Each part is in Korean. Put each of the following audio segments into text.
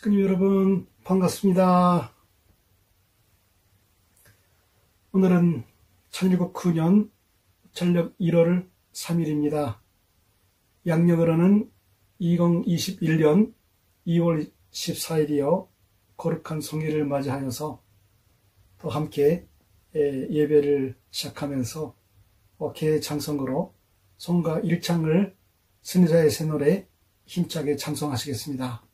식구님 여러분 반갑습니다. 오늘은 1609년 전력 1월 3일입니다. 양력으로는 2021년 2월 14일이요. 거룩한 성일을 맞이하여서 또 함께 예배를 시작하면서 개창성으로 성가 1장을 승리자의 새 노래 힘차게 찬송하시겠습니다.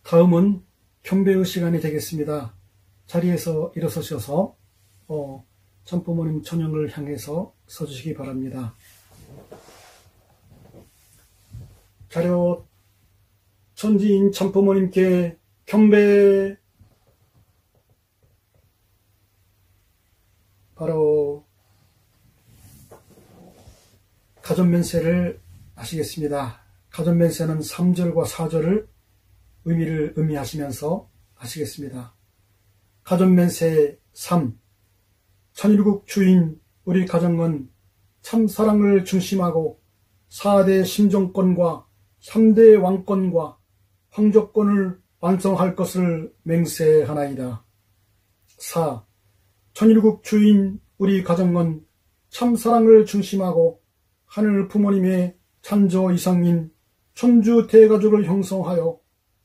다음은 경배의 시간이 되겠습니다. 자리에서 일어서셔서 참부모님 천영을 향해서 서주시기 바랍니다. 자료 천지인 참부모님께 경배. 바로 가전면세를 하시겠습니다. 가전면세는 3절과 4절을 의미를 의미하시면서 하시겠습니다. 가전면세 3. 천일국 주인 우리 가정은 참사랑을 중심하고 4대 심정권과 3대 왕권과 황족권을 완성할 것을 맹세하나이다. 4. 천일국 주인 우리 가정은 참사랑을 중심하고 하늘 부모님의 찬조 이상인 천주 대가족을 형성하여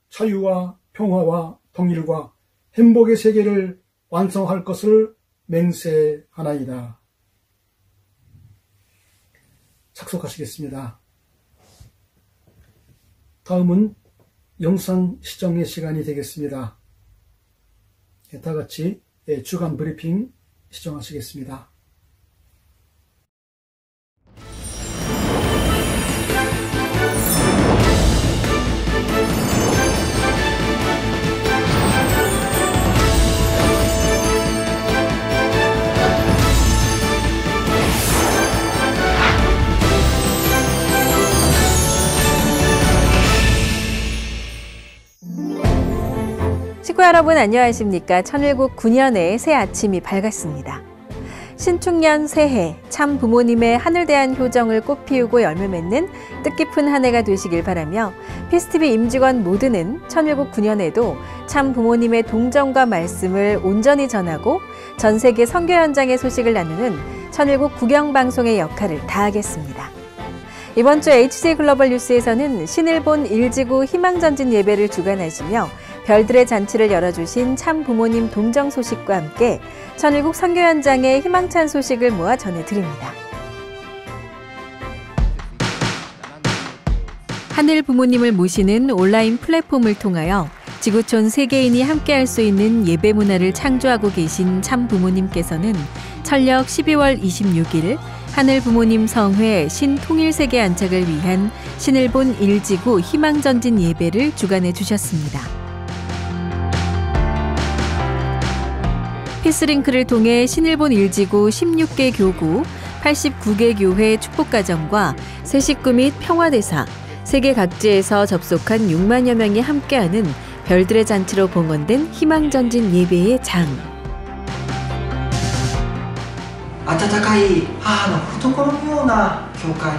자유와 평화와 통일과 행복의 세계를 완성할 것을 맹세하나이다. 착석하시겠습니다. 다음은 영상 시정의 시간이 되겠습니다. 다 같이 주간 브리핑 시정하시겠습니다. 식구 여러분 안녕하십니까? 천일국 9년의 새 아침이 밝았습니다. 신축년 새해 참 부모님의 하늘 대한 효정을 꽃피우고 열매 맺는 뜻깊은 한 해가 되시길 바라며 피스TV 임직원 모두는 천일국 9년에도 참 부모님의 동정과 말씀을 온전히 전하고 전 세계 선교 현장의 소식을 나누는 천일국 국영방송의 역할을 다하겠습니다. 이번 주 HJ 글로벌 뉴스에서는 신일본 1지구 희망전진 예배를 주관하시며 별들의 잔치를 열어주신 참 부모님 동정 소식과 함께 천일국 선교 현장의 희망찬 소식을 모아 전해드립니다. 하늘 부모님을 모시는 온라인 플랫폼을 통하여 지구촌 세계인이 함께할 수 있는 예배 문화를 창조하고 계신 참 부모님께서는 철력 12월 26일 하늘 부모님 성회 신통일세계 안착을 위한 신일본 1지구 희망전진 예배를 주관해 주셨습니다. 피스링크를 통해 신일본 1지구 16개 교구, 89개 교회 축복가정과 새 식구 및 평화대사, 세계 각지에서 접속한 6만여 명이 함께하는 별들의 잔치로 봉헌된 희망전진 예배의 장. 温かい母の懐のような教会、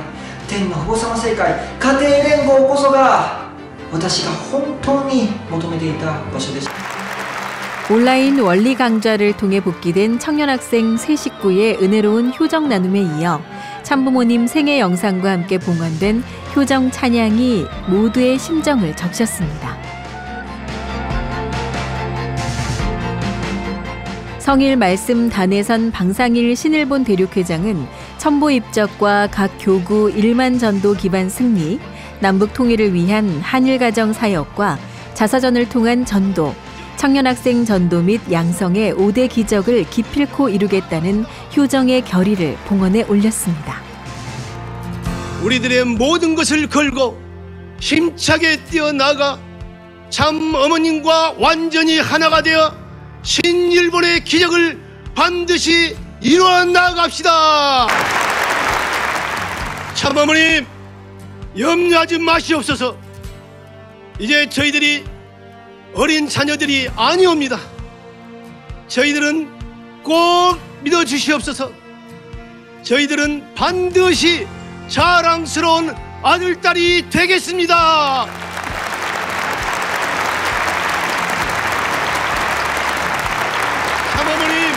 天の父母様聖会、家庭連合こそが私が本当に求めていた場所でした。 온라인 원리 강좌를 통해 복귀된 청년학생 새 식구의 은혜로운 효정 나눔에 이어 참부모님 생애 영상과 함께 봉헌된 효정 찬양이 모두의 심정을 적셨습니다. 성일 말씀 단회선 방상일 신일본 대륙회장은 첨부 입적과 각 교구 1만 전도 기반 승리, 남북 통일을 위한 한일 가정 사역과 자사전을 통한 전도, 청년학생 전도 및 양성의 5대 기적을 기필코 이루겠다는 효정의 결의를 봉헌에 올렸습니다. 우리들의 모든 것을 걸고 힘차게 뛰어나가 참 어머님과 완전히 하나가 되어 신일본의 기적을 반드시 이루어 나갑시다. 참 어머님 염려하지 마시옵소서. 이제 저희들이 어린 자녀들이 아니옵니다. 저희들은 꼭 믿어주시옵소서. 저희들은 반드시 자랑스러운 아들딸이 되겠습니다. 참 어머님,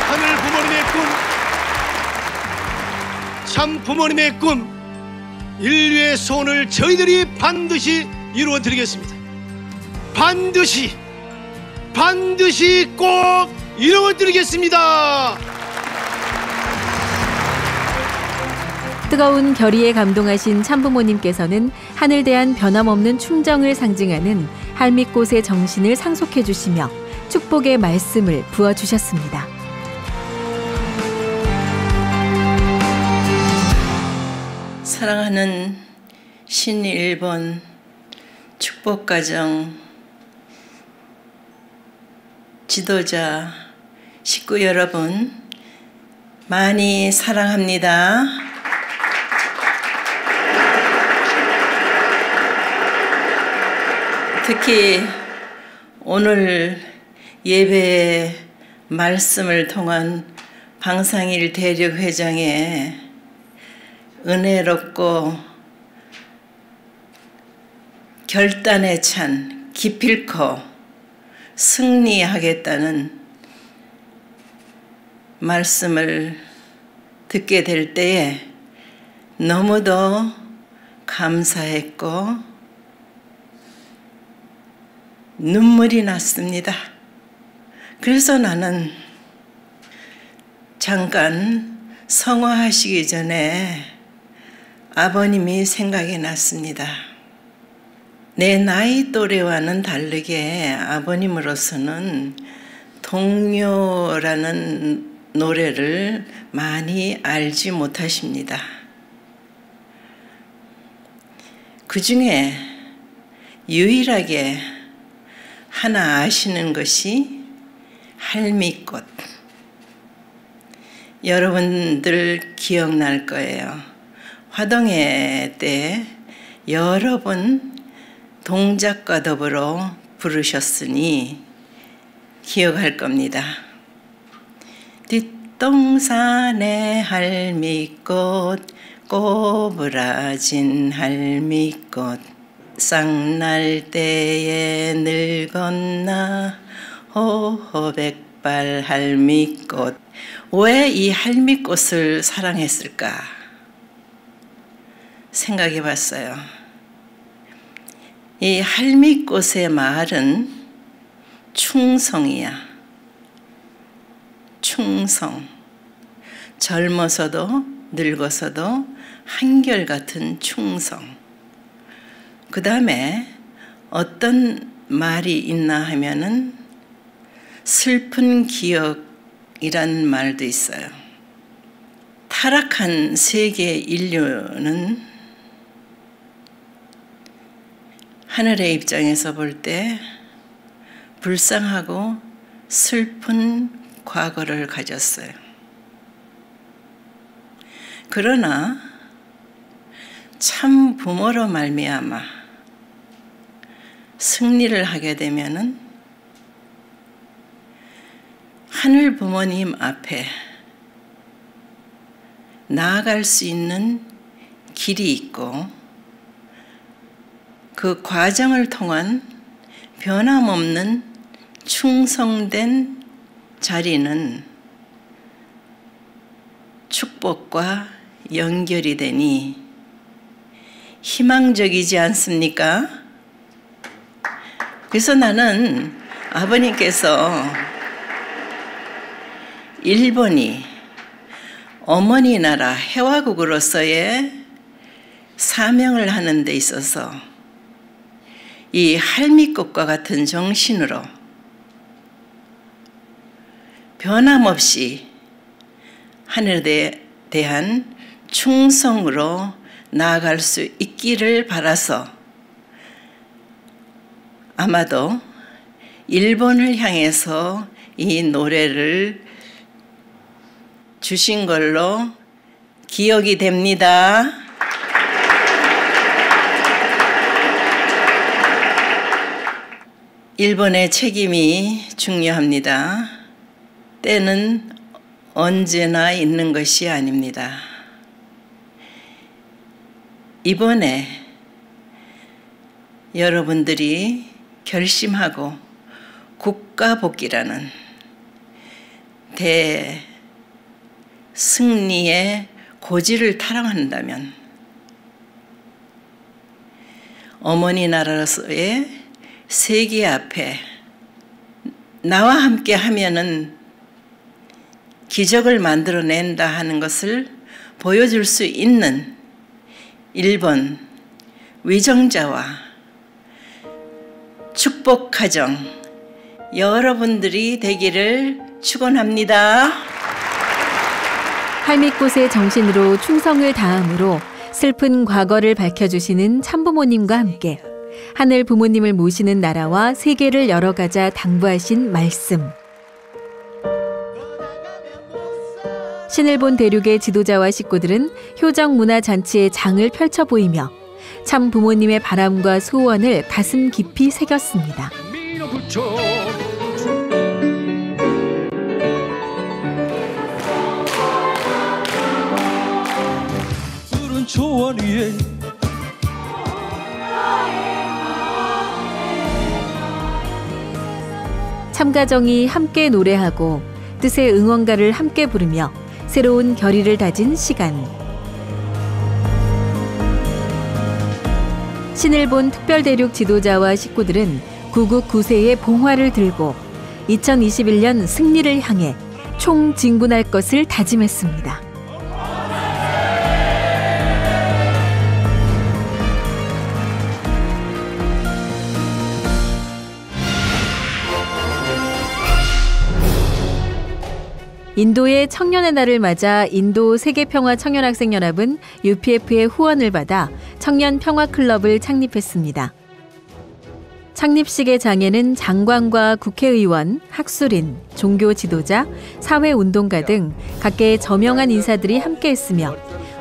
하늘 부모님의 꿈, 참 부모님의 꿈, 인류의 소원을 저희들이 반드시 이루어 드리겠습니다. 반드시 꼭 이루어드리겠습니다. 뜨거운 결의에 감동하신 참부모님께서는 하늘 대한 변함없는 충정을 상징하는 할밋꽃의 정신을 상속해 주시며 축복의 말씀을 부어주셨습니다. 사랑하는 신일본 축복가정 지도자, 식구 여러분 많이 사랑합니다. 특히 오늘 예배 말씀을 통한 방상일 대륙회장의 은혜롭고 결단에 찬 기필코 승리하겠다는 말씀을 듣게 될 때에 너무도 감사했고 눈물이 났습니다. 그래서 나는 잠깐 성화하시기 전에 아버님이 생각이 났습니다. 내 나이 또래와는 다르게 아버님으로서는 동요라는 노래를 많이 알지 못하십니다. 그 중에 유일하게 하나 아시는 것이 할미꽃. 여러분들 기억날 거예요. 화동회 때 여러 번 동작과 더불어 부르셨으니 기억할 겁니다. 뒷동산에 할미꽃, 꼬부라진 할미꽃, 쌍날 때에 늙었나 호호백발 할미꽃. 왜 이 할미꽃을 사랑했을까 생각해 봤어요. 이 할미꽃의 말은 충성이야. 충성. 젊어서도 늙어서도 한결같은 충성. 그 다음에 어떤 말이 있나 하면은 슬픈 기억이란 말도 있어요. 타락한 세계 인류는 하늘의 입장에서 볼 때 불쌍하고 슬픈 과거를 가졌어요. 그러나 참 부모로 말미암아 승리를 하게 되면은 하늘 부모님 앞에 나아갈 수 있는 길이 있고 그 과정을 통한 변함없는 충성된 자리는 축복과 연결이 되니 희망적이지 않습니까? 그래서 나는 아버님께서 일본이 어머니 나라 해화국으로서의 사명을 하는 데 있어서 이 할미꽃과 같은 정신으로 변함없이 하늘에 대한 충성으로 나아갈 수 있기를 바라서 아마도 일본을 향해서 이 노래를 주신 걸로 기억이 됩니다. 일본의 책임이 중요합니다. 때는 언제나 있는 것이 아닙니다. 이번에 여러분들이 결심하고 국가복귀라는 대승리의 고지를 타랑한다면 어머니 나라로서의 세계 앞에 나와 함께 하면은 기적을 만들어낸다 하는 것을 보여줄 수 있는 일본 위정자와 축복 가정 여러분들이 되기를 축원합니다. 할미꽃의 정신으로 충성을 다함으로 슬픈 과거를 밝혀주시는 참부모님과 함께 하늘 부모님을 모시는 나라와 세계를 열어가자 당부하신 말씀. 신일본 대륙의 지도자와 식구들은 효정문화잔치의 장을 펼쳐 보이며 참 부모님의 바람과 소원을 가슴 깊이 새겼습니다. 초원 위에 참가정이 함께 노래하고 뜻의 응원가를 함께 부르며 새로운 결의를 다진 시간. 신을 본 특별대륙 지도자와 식구들은 구국 9세의 봉화를 들고 2021년 승리를 향해 총진군할 것을 다짐했습니다. 인도의 청년의 날을 맞아 인도 세계평화청년학생연합은 UPF의 후원을 받아 청년평화클럽을 창립했습니다. 창립식의 장에는 장관과 국회의원, 학술인, 종교 지도자, 사회운동가 등 각계의 저명한 인사들이 함께했으며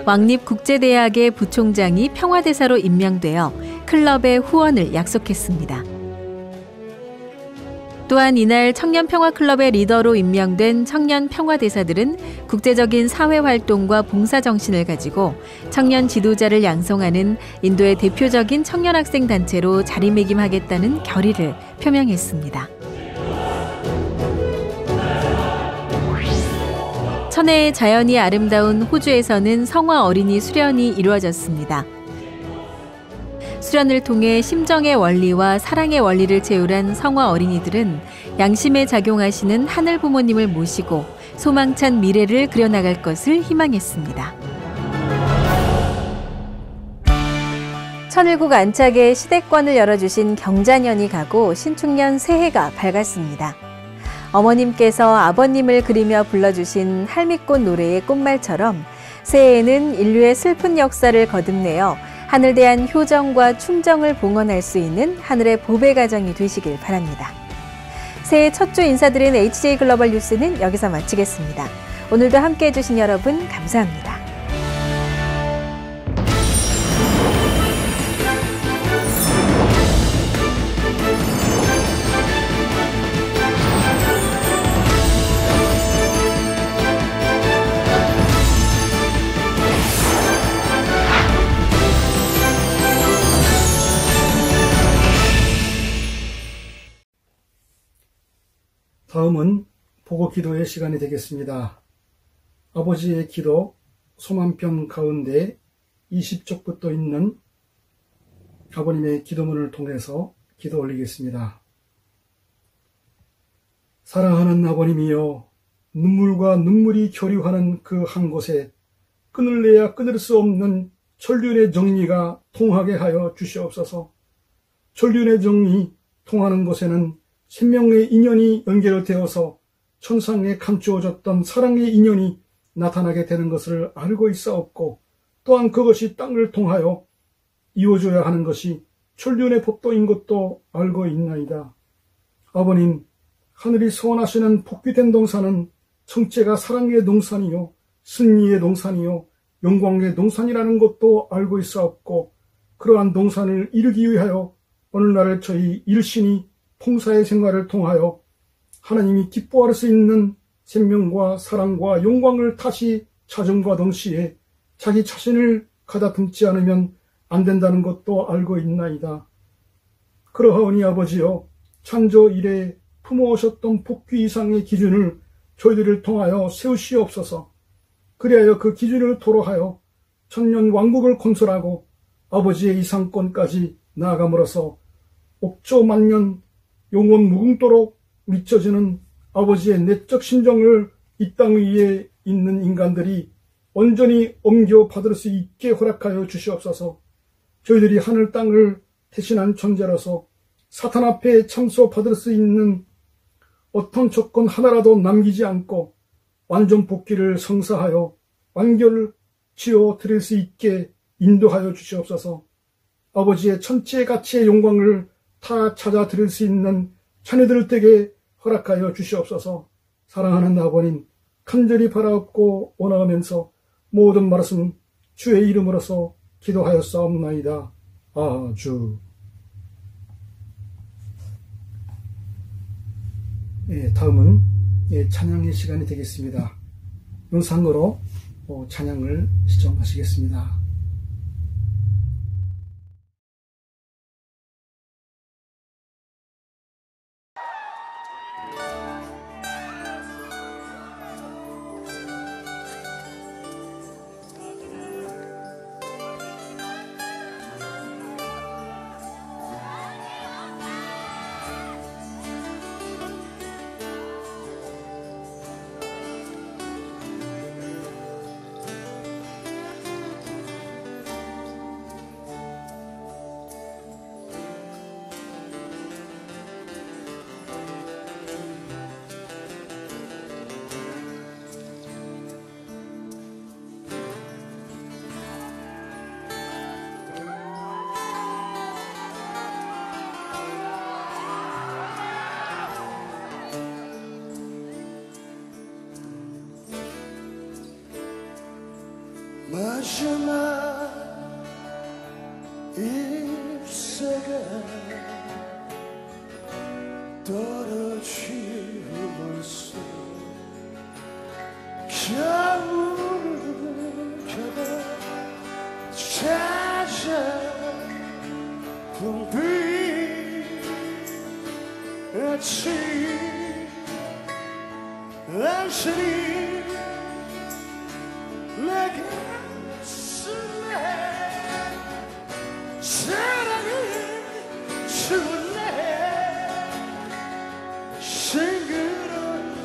왕립국제대학의 부총장이 평화대사로 임명되어 클럽의 후원을 약속했습니다. 또한 이날 청년평화클럽의 리더로 임명된 청년평화대사들은 국제적인 사회활동과 봉사정신을 가지고 청년 지도자를 양성하는 인도의 대표적인 청년학생 단체로 자리매김하겠다는 결의를 표명했습니다. 천혜의 자연이 아름다운 호주에서는 성화 어린이 수련이 이루어졌습니다. 수련을 통해 심정의 원리와 사랑의 원리를 채울한 성화 어린이들은 양심에 작용하시는 하늘 부모님을 모시고 소망찬 미래를 그려나갈 것을 희망했습니다. 천일국 안착에 시대권을 열어주신 경자년이 가고 신축년 새해가 밝았습니다. 어머님께서 아버님을 그리며 불러주신 할미꽃 노래의 꽃말처럼 새해에는 인류의 슬픈 역사를 거듭내어 하늘 대한 효정과 충정을 봉헌할 수 있는 하늘의 보배 가정이 되시길 바랍니다. 새해 첫 주 인사드린 HJ글로벌 뉴스는 여기서 마치겠습니다. 오늘도 함께해 주신 여러분 감사합니다. 다음은 보고 기도의 시간이 되겠습니다. 아버지의 기도 소만편 가운데 20쪽부터 있는 아버님의 기도문을 통해서 기도 올리겠습니다. 사랑하는 아버님이여, 눈물과 눈물이 교류하는 그 한 곳에 끊을 내야 끊을 수 없는 천륜의 정리가 통하게 하여 주시옵소서. 천륜의 정리 통하는 곳에는 생명의 인연이 연결되어서 천상에 감추어졌던 사랑의 인연이 나타나게 되는 것을 알고 있사옵고, 또한 그것이 땅을 통하여 이루어져야 하는 것이 천륜의 법도인 것도 알고 있나이다. 아버님, 하늘이 소원하시는 복귀된 동산은 정체가 사랑의 동산이요, 승리의 동산이요, 영광의 동산이라는 것도 알고 있사옵고, 그러한 동산을 이루기 위하여 오늘날을 저희 일신이 봉사의 생활을 통하여 하나님이 기뻐할 수 있는 생명과 사랑과 영광을 다시 찾음과 동시에 자기 자신을 가다듬지 않으면 안 된다는 것도 알고 있나이다. 그러하오니 아버지여, 창조 이래 품어오셨던 복귀 이상의 기준을 저희들을 통하여 세우시옵소서. 그리하여 그 기준을 토로하여 천년 왕국을 건설하고 아버지의 이상권까지 나아감으로써 옥조 만년 영원 무궁토록 미쳐지는 아버지의 내적 심정을 이 땅 위에 있는 인간들이 온전히 옮겨받을 수 있게 허락하여 주시옵소서. 저희들이 하늘 땅을 대신한 존재로서 사탄 앞에 참소받을 수 있는 어떤 조건 하나라도 남기지 않고 완전 복귀를 성사하여 완결을 지어 드릴 수 있게 인도하여 주시옵소서. 아버지의 천지의 가치의 영광을 다 찾아 드릴 수 있는 자녀들 댁에 허락하여 주시옵소서. 사랑하는 아버님, 간절히 바라옵고 원하면서 모든 말씀 주의 이름으로서 기도하였사옵나이다. 아주. 다음은 찬양의 시간이 되겠습니다. 영상으로 찬양을 시청하시겠습니다. 마지막 잎새가 떨어지면서 겨울을 겨가 찾아 붕빈 아침 당신이 내 가슴에 사랑을 줄래 싱그러운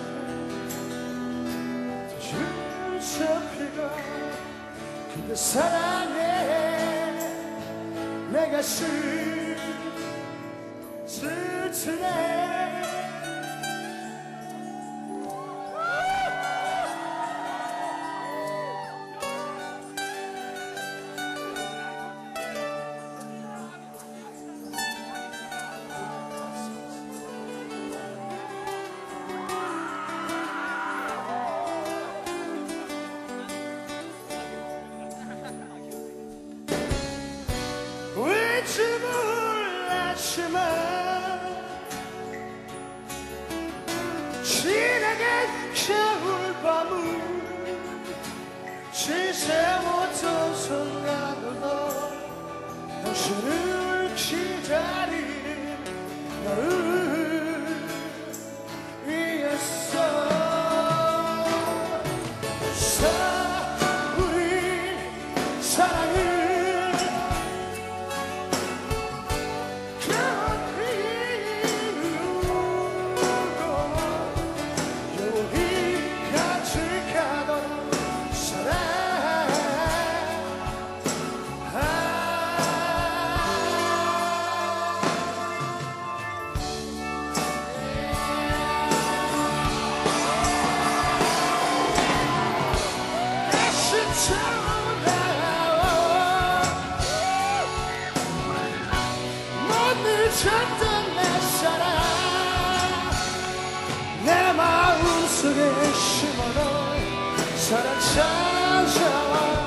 줄잡히가 그대 사랑해 내 가슴 슬프네 왠지 몰랐지만 지나간 겨울밤을 지새웠던 순간도 당신을 기다린 나를 위했어 우리 사랑을 찾던 내 사랑 내 마음속에 심어놓은 사랑 찾아와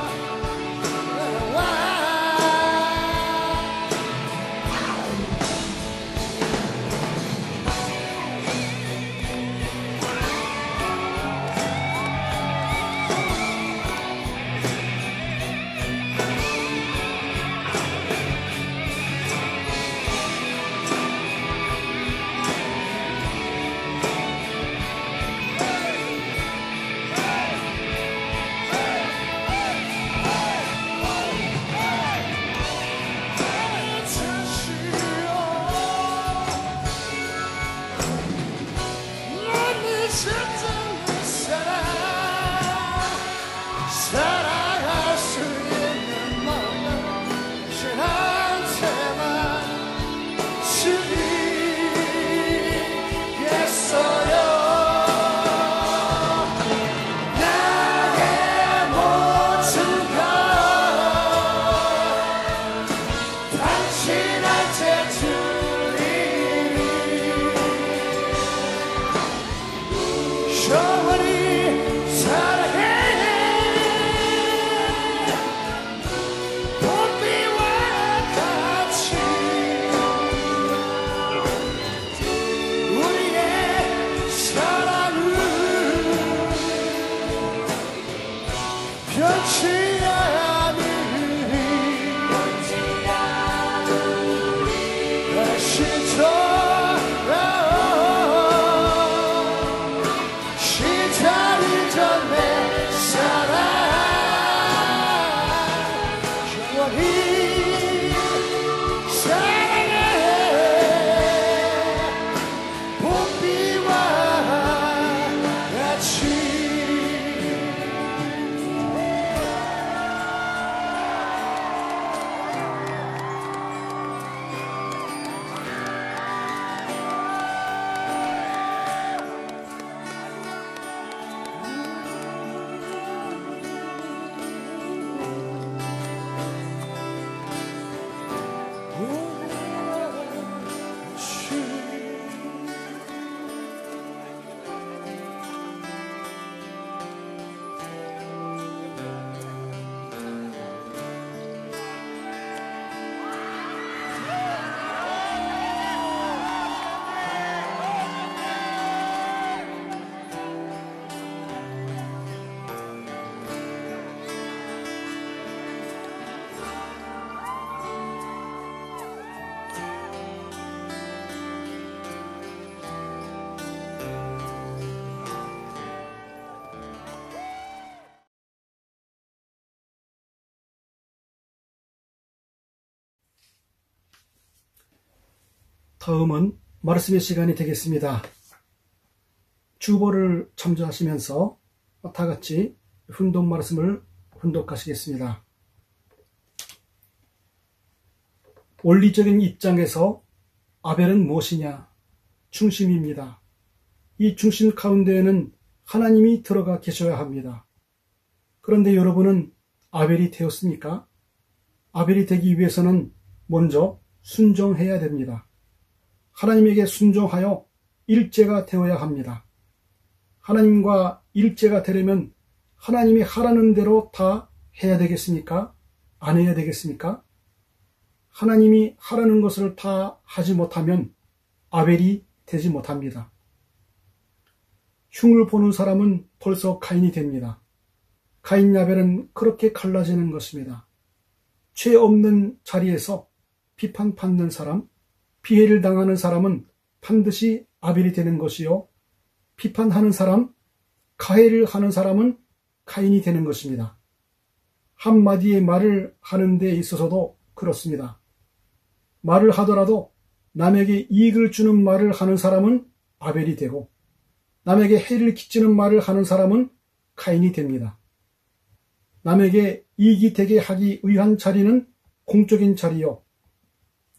사랑할 수 있는 마음 신한테만 주겠어요 나의 모든 것 당신한테 드리니 영원히 사랑해 변치 않으리 다시 돌아오 기다리던 내 사랑 영원히 사랑해 봄비와 같이 다음은 말씀의 시간이 되겠습니다. 주보를 참조하시면서 다 같이 훈독 말씀을 훈독하시겠습니다. 원리적인 입장에서 아벨은 무엇이냐? 중심입니다. 이 중심 가운데에는 하나님이 들어가 계셔야 합니다. 그런데 여러분은 아벨이 되었습니까? 아벨이 되기 위해서는 먼저 순종해야 됩니다. 하나님에게 순종하여 일제가 되어야 합니다. 하나님과 일제가 되려면 하나님이 하라는 대로 다 해야 되겠습니까? 안 해야 되겠습니까? 하나님이 하라는 것을 다 하지 못하면 아벨이 되지 못합니다. 흉을 보는 사람은 벌써 가인이 됩니다. 가인 아벨은 그렇게 갈라지는 것입니다. 죄 없는 자리에서 비판받는 사람, 피해를 당하는 사람은 반드시 아벨이 되는 것이요, 비판하는 사람, 가해를 하는 사람은 가인이 되는 것입니다. 한마디의 말을 하는 데 있어서도 그렇습니다. 말을 하더라도 남에게 이익을 주는 말을 하는 사람은 아벨이 되고, 남에게 해를 끼치는 말을 하는 사람은 가인이 됩니다. 남에게 이익이 되게 하기 위한 자리는 공적인 자리요,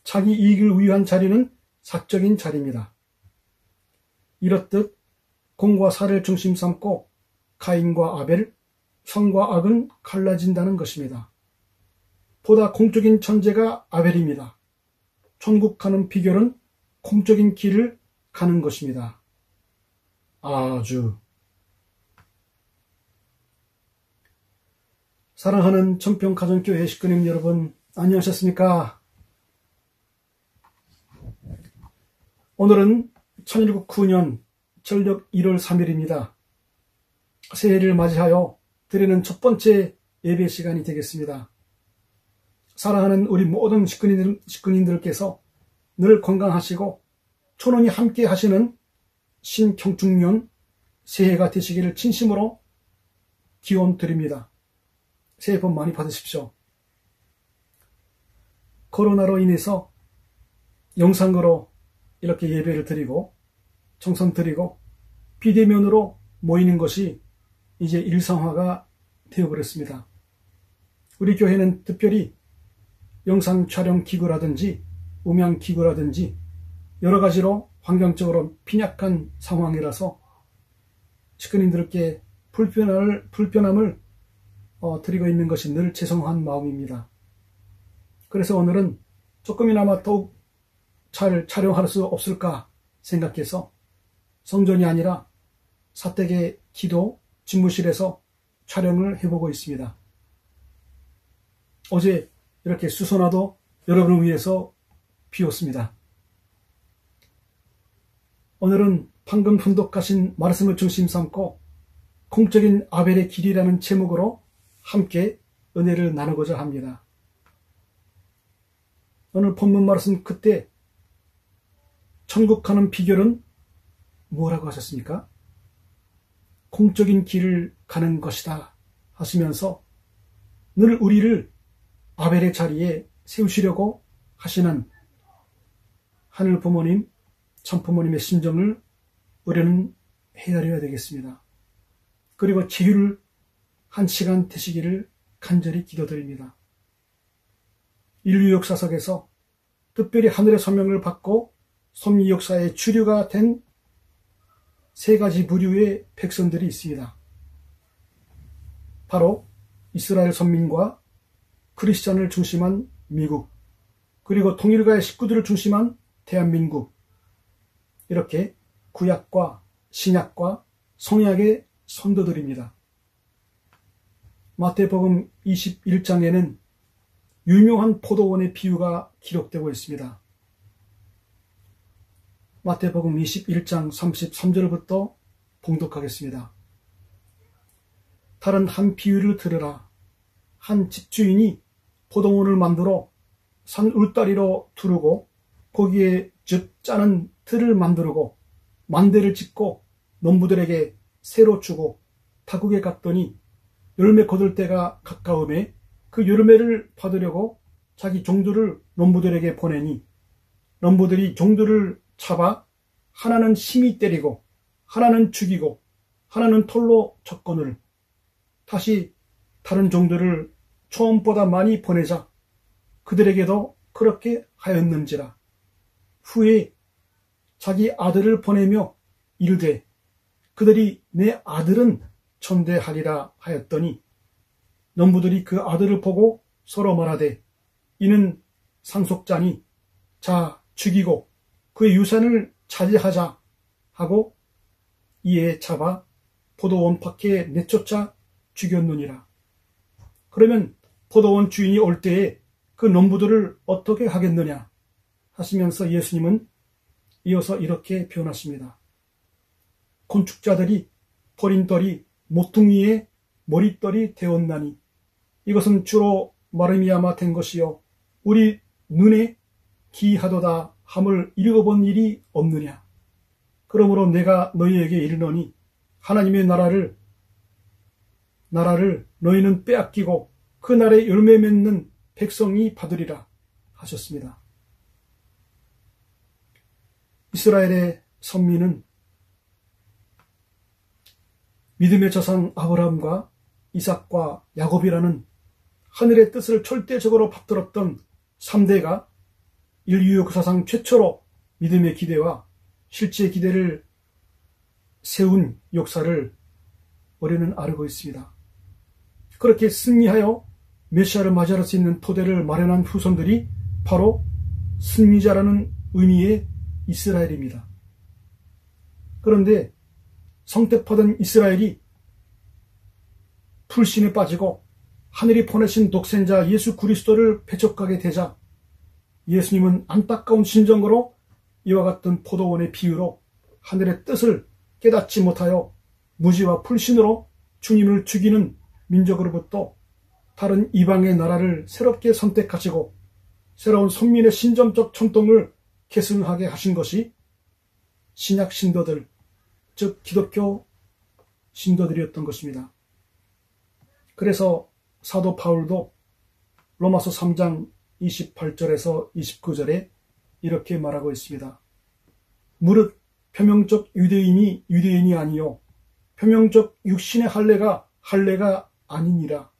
자기 이익을 위한 자리는 사적인 자리입니다. 이렇듯 공과 사를 중심 삼고 가인과 아벨, 선과 악은 갈라진다는 것입니다. 보다 공적인 천재가 아벨입니다. 천국 가는 비결은 공적인 길을 가는 것입니다. 아주. 사랑하는 천평가정교회 식구님 여러분, 안녕하셨습니까? 오늘은 1109년 전력 1월 3일입니다. 새해를 맞이하여 드리는 첫 번째 예배 시간이 되겠습니다. 사랑하는 우리 모든 식구님들께서 늘 건강하시고 초론이 함께 하시는 신경축년 새해가 되시기를 진심으로 기원 드립니다. 새해 복 많이 받으십시오. 코로나로 인해서 영상으로 이렇게 예배를 드리고 정성 드리고 비대면으로 모이는 것이 이제 일상화가 되어버렸습니다. 우리 교회는 특별히 영상 촬영 기구라든지 음향 기구라든지 여러 가지로 환경적으로 빈약한 상황이라서 식구님들께 불편함을 드리고 있는 것이 늘 죄송한 마음입니다. 그래서 오늘은 조금이나마 더욱 잘 촬영할 수 없을까 생각해서 성전이 아니라 사택의 기도 집무실에서 촬영을 해보고 있습니다. 어제 이렇게 수선화도 여러분을 위해서 비웠습니다. 오늘은 방금 훈독하신 말씀을 중심 삼고 공적인 아벨의 길이라는 제목으로 함께 은혜를 나누고자 합니다. 오늘 본문 말씀 그때 천국 가는 비결은 뭐라고 하셨습니까? 공적인 길을 가는 것이다 하시면서 늘 우리를 아벨의 자리에 세우시려고 하시는 하늘 부모님, 참 부모님의 심정을 우리는 헤아려야 되겠습니다. 그리고 제휴를 한 시간 되시기를 간절히 기도드립니다. 인류 역사석에서 특별히 하늘의 소명을 받고 섭리 역사의 주류가 된 세 가지 부류의 백성들이 있습니다. 바로 이스라엘 선민과 크리스찬을 중심한 미국, 그리고 통일가의 식구들을 중심한 대한민국, 이렇게 구약과 신약과 성약의 선도들입니다. 마태복음 21장에는 유명한 포도원의 비유가 기록되고 있습니다. 마태복음 21장 33절부터 봉독하겠습니다. 다른 한 비유를 들으라. 한 집주인이 포도원을 만들어 산 울다리로 두르고 거기에 즉 짜는 틀을 만들고 만대를 짓고 농부들에게 새로 주고 타국에 갔더니 열매 거둘 때가 가까움에 그 열매를 받으려고 자기 종들을 농부들에게 보내니 넘부들이 종들을 잡아 하나는 심히 때리고 하나는 죽이고 하나는 돌로 쳤거늘 다시 다른 종들을 처음보다 많이 보내자 그들에게도 그렇게 하였는지라. 후에 자기 아들을 보내며 이르되 그들이 내 아들은 천대하리라 하였더니 넘부들이 그 아들을 보고 서로 말하되 이는 상속자니 자 죽이고 그의 유산을 차지하자 하고 이에 잡아 포도원 밖에 내쫓아 죽였느니라. 그러면 포도원 주인이 올 때에 그 넘부들을 어떻게 하겠느냐 하시면서 예수님은 이어서 이렇게 표현하십니다. 건축자들이 버린 떨이 모퉁이에 머릿떨이 되었나니 이것은 주로 말미암아 된 것이요 우리 눈에 기하도다 함을 읽어본 일이 없느냐. 그러므로 내가 너희에게 이르노니 하나님의 나라를 너희는 빼앗기고 그 날에 열매 맺는 백성이 받으리라 하셨습니다. 이스라엘의 선민은 믿음의 조상 아브라함과 이삭과 야곱이라는 하늘의 뜻을 절대적으로 받들었던 3대가 인류 역사상 최초로 믿음의 기대와 실제 기대를 세운 역사를 우리는 알고 있습니다. 그렇게 승리하여 메시아를 맞이할 수 있는 토대를 마련한 후손들이 바로 승리자라는 의미의 이스라엘입니다. 그런데 성택받은 이스라엘이 불신에 빠지고 하늘이 보내신 독생자 예수 그리스도를 배척하게 되자 예수님은 안타까운 심정으로 이와 같은 포도원의 비유로 하늘의 뜻을 깨닫지 못하여 무지와 불신으로 주님을 죽이는 민족으로부터 다른 이방의 나라를 새롭게 선택하시고 새로운 선민의 신점적 전통을 계승하게 하신 것이 신약 신도들, 즉 기독교 신도들이었던 것입니다. 그래서 사도 바울도 로마서 3장 28절에서 29절에 이렇게 말하고 있습니다. 무릇 표명적 유대인이 유대인이 아니요 표명적 육신의 할례가 할례가 아니니라.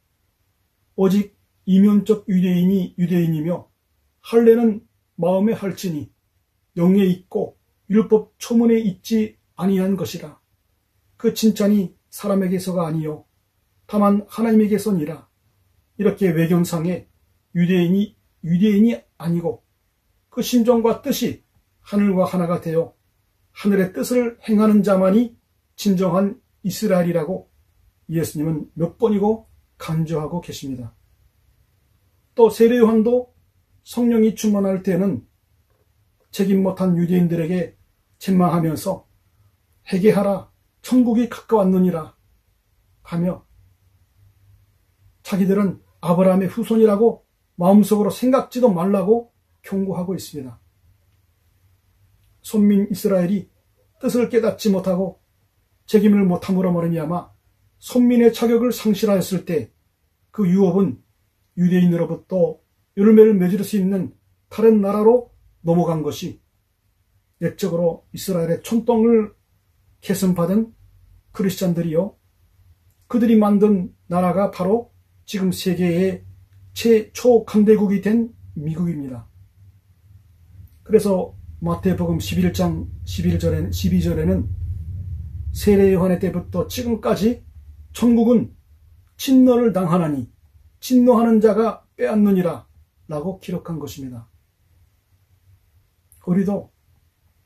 오직 이면적 유대인이 유대인이며 할례는 마음에 할지니 영에 있고 율법 초문에 있지 아니한 것이라. 그 칭찬이 사람에게서가 아니요 다만 하나님에게서니라. 이렇게 외경상에 유대인이 아니고 그 심정과 뜻이 하늘과 하나가 되어 하늘의 뜻을 행하는 자만이 진정한 이스라엘이라고 예수님은 몇 번이고 강조하고 계십니다. 또 세례요한도 성령이 충만할 때는 책임 못한 유대인들에게 책망하면서 회개하라 천국이 가까웠느니라 하며 자기들은 아브라함의 후손이라고 마음속으로 생각지도 말라고 경고하고 있습니다. 손민 이스라엘이 뜻을 깨닫지 못하고 책임을 못함으로 말미암아 손민의 자격을 상실하였을 때 그 유업은 유대인으로부터 열매를 맺을 수 있는 다른 나라로 넘어간 것이 옛적으로 이스라엘의 촌동을 계승받은 크리스찬들이요 그들이 만든 나라가 바로 지금 세계의 최초 강대국이 된 미국입니다. 그래서 마태복음 11장 12절에는 세례 요한의 때부터 지금까지 천국은 진노를 당하나니 진노하는 자가 빼앗느니라 라고 기록한 것입니다. 우리도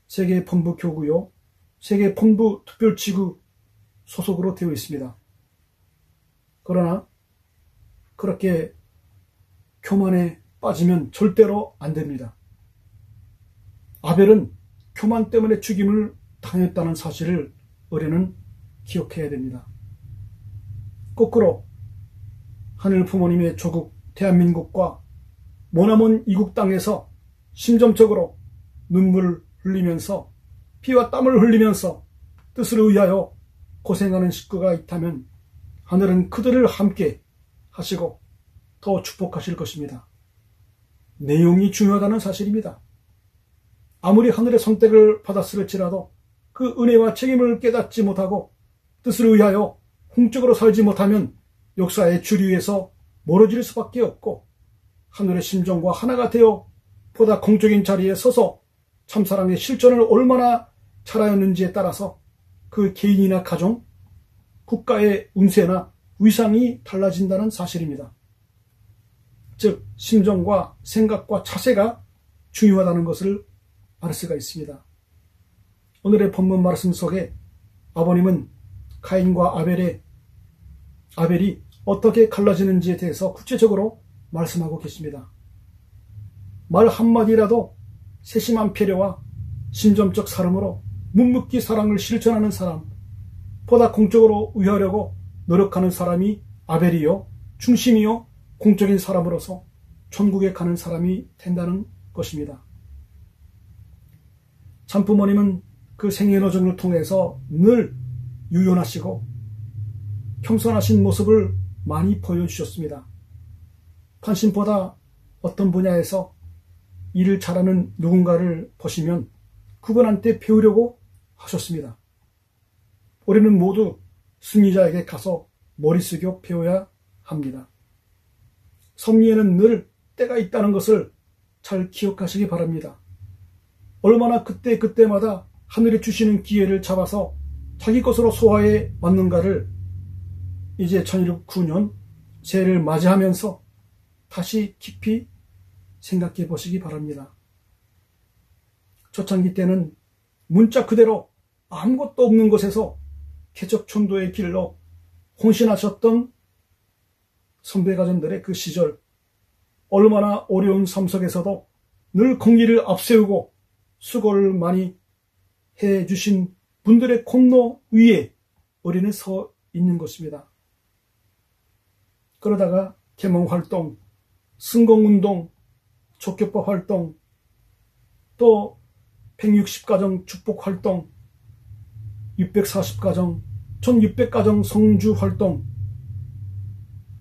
세계본부교구요 세계본부특별지구 소속으로 되어 있습니다. 그러나 그렇게 교만에 빠지면 절대로 안 됩니다. 아벨은 교만 때문에 죽임을 당했다는 사실을 우리는 기억해야 됩니다. 거꾸로 하늘 부모님의 조국 대한민국과 머나먼 이국 땅에서 심정적으로 눈물을 흘리면서 피와 땀을 흘리면서 뜻을 의하여 고생하는 식구가 있다면 하늘은 그들을 함께 하시고 더 축복하실 것입니다. 내용이 중요하다는 사실입니다. 아무리 하늘의 선택을 받았을지라도 그 은혜와 책임을 깨닫지 못하고 뜻을 의하여 공적으로 살지 못하면 역사의 주류에서 멀어질 수밖에 없고 하늘의 심정과 하나가 되어 보다 공적인 자리에 서서 참사랑의 실천을 얼마나 잘하였는지에 따라서 그 개인이나 가정, 국가의 운세나 위상이 달라진다는 사실입니다. 즉 심정과 생각과 자세가 중요하다는 것을 알 수가 있습니다. 오늘의 본문 말씀 속에 아버님은 가인과 아벨이 어떻게 갈라지는지에 대해서 구체적으로 말씀하고 계십니다. 말 한마디라도 세심한 배려와 신점적 사람으로 묵묵히 사랑을 실천하는 사람, 보다 공적으로 의하려고 노력하는 사람이 아벨이요, 중심이요, 공적인 사람으로서 천국에 가는 사람이 된다는 것입니다. 참부모님은 그 생애노정을 통해서 늘 유연하시고 겸손하신 모습을 많이 보여주셨습니다. 판신보다 어떤 분야에서 일을 잘하는 누군가를 보시면 그분한테 배우려고 하셨습니다. 우리는 모두 승리자에게 가서 머리 숙여 배워야 합니다. 섭리에는 늘 때가 있다는 것을 잘 기억하시기 바랍니다. 얼마나 그때마다 하늘이 주시는 기회를 잡아서 자기 것으로 소화해 왔는가를 이제 2019년 새해를 맞이하면서 다시 깊이 생각해 보시기 바랍니다. 초창기 때는 문자 그대로 아무것도 없는 곳에서 개척천도의 길로 헌신하셨던 선배가정들의 그 시절, 얼마나 어려운 삶 속에서도 늘 공의를 앞세우고 수고를 많이 해주신 분들의 콤로 위에 우리는 서 있는 것입니다. 그러다가 계몽활동, 승공운동, 족교법 활동, 또 160가정 축복활동, 640가정, 1600가정 성주활동,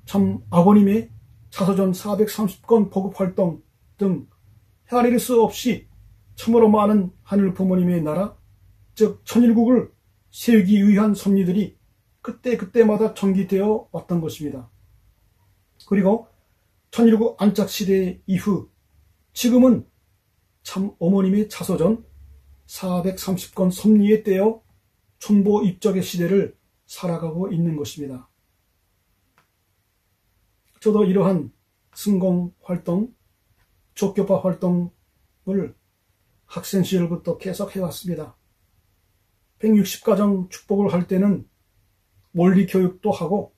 참 아버님의 자서전 430건 보급활동 등 헤아릴 수 없이 참으로 많은 하늘 부모님의 나라, 즉 천일국을 세우기 위한 섭리들이 그때마다 전개되어 왔던 것입니다. 그리고 천일국 안착시대 이후 지금은 참 어머님의 자서전 430건 섭리에 떼어 촌보 입적의 시대를 살아가고 있는 것입니다. 저도 이러한 승공 활동, 족교파 활동을 학생 시절부터 계속 해왔습니다. 160가정 축복을 할 때는 원리 교육도 하고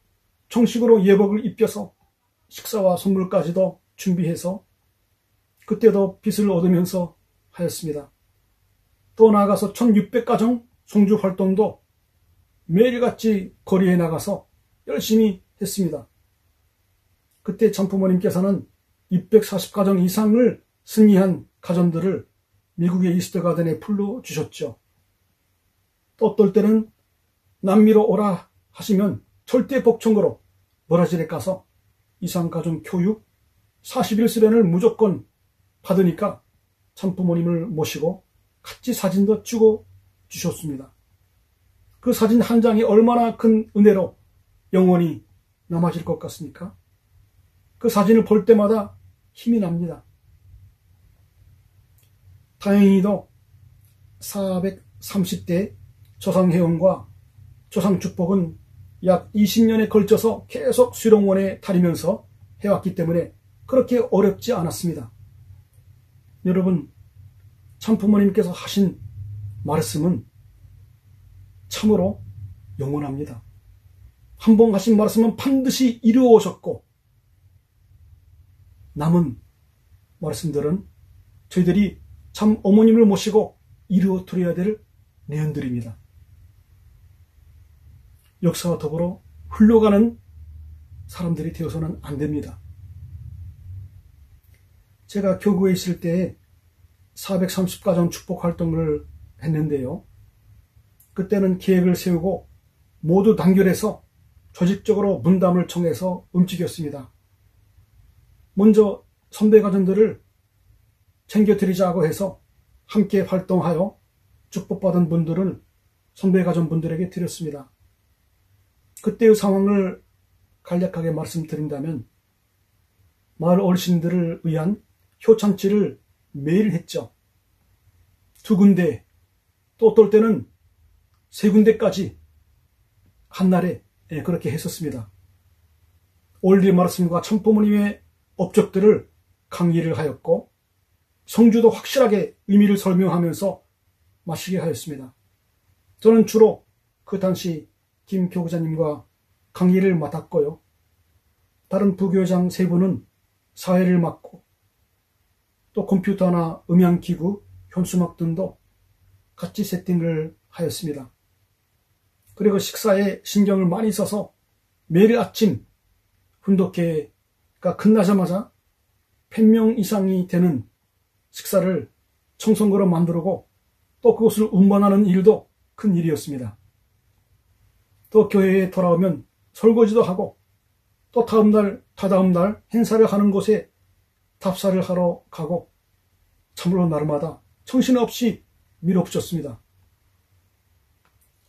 정식으로 예복을 입혀서 식사와 선물까지도 준비해서 그때도 빚을 얻으면서 하였습니다. 또 나아가서 1600가정 성주 활동도 매일같이 거리에 나가서 열심히 했습니다. 그때 참부모님께서는 640가정 이상을 승리한 가정들을 미국의 이스트 가든에 불러주셨죠. 또 어떨 때는 남미로 오라 하시면 절대 복청으로 브라질에 가서 이상가정 교육 41수련을 무조건 받으니까 참부모님을 모시고 같이 사진도 찍어 주셨습니다. 그 사진 한 장이 얼마나 큰 은혜로 영원히 남아질 것 같습니까? 그 사진을 볼 때마다 힘이 납니다. 다행히도 430대 조상회원과 조상축복은 약 20년에 걸쳐서 계속 수령원에 다니면서 해왔기 때문에 그렇게 어렵지 않았습니다. 여러분, 참부모님께서 하신 말씀은 참으로 영원합니다. 한 번 하신 말씀은 반드시 이루어졌고 남은 말씀들은 저희들이 참 어머님을 모시고 이루어 드려야 될 내용들입니다. 역사와 더불어 흘러가는 사람들이 되어서는 안 됩니다. 제가 교구에 있을 때에 430가정 축복 활동을 했는데요. 그때는 계획을 세우고 모두 단결해서 조직적으로 문담을 청해서 움직였습니다. 먼저 선배 가정들을 챙겨드리자고 해서 함께 활동하여 축복받은 분들을 선배 가정분들에게 드렸습니다. 그때의 상황을 간략하게 말씀드린다면 마을 어르신들을 위한 효찬치를 매일 했죠. 2군데, 또 어떨 때는 3군데까지 한날에 그렇게 했었습니다. 원리 말씀과 참부모님의 업적들을 강의를 하였고 성주도 확실하게 의미를 설명하면서 마시게 하였습니다. 저는 주로 그 당시 김 교구자님과 강의를 맡았고요. 다른 부교장 3분은 사회를 맡고 또 컴퓨터나 음향기구, 현수막 등도 같이 세팅을 하였습니다. 그리고 식사에 신경을 많이 써서 매일 아침 훈독회가 끝나자마자 100명 이상이 되는 식사를 청성거로 만들고 또 그것을 운반하는 일도 큰 일이었습니다. 또 교회에 돌아오면 설거지도 하고 또 다음날, 다다음날 행사를 하는 곳에 답사를 하러 가고 참으로 날마다 정신없이 밀어붙였습니다.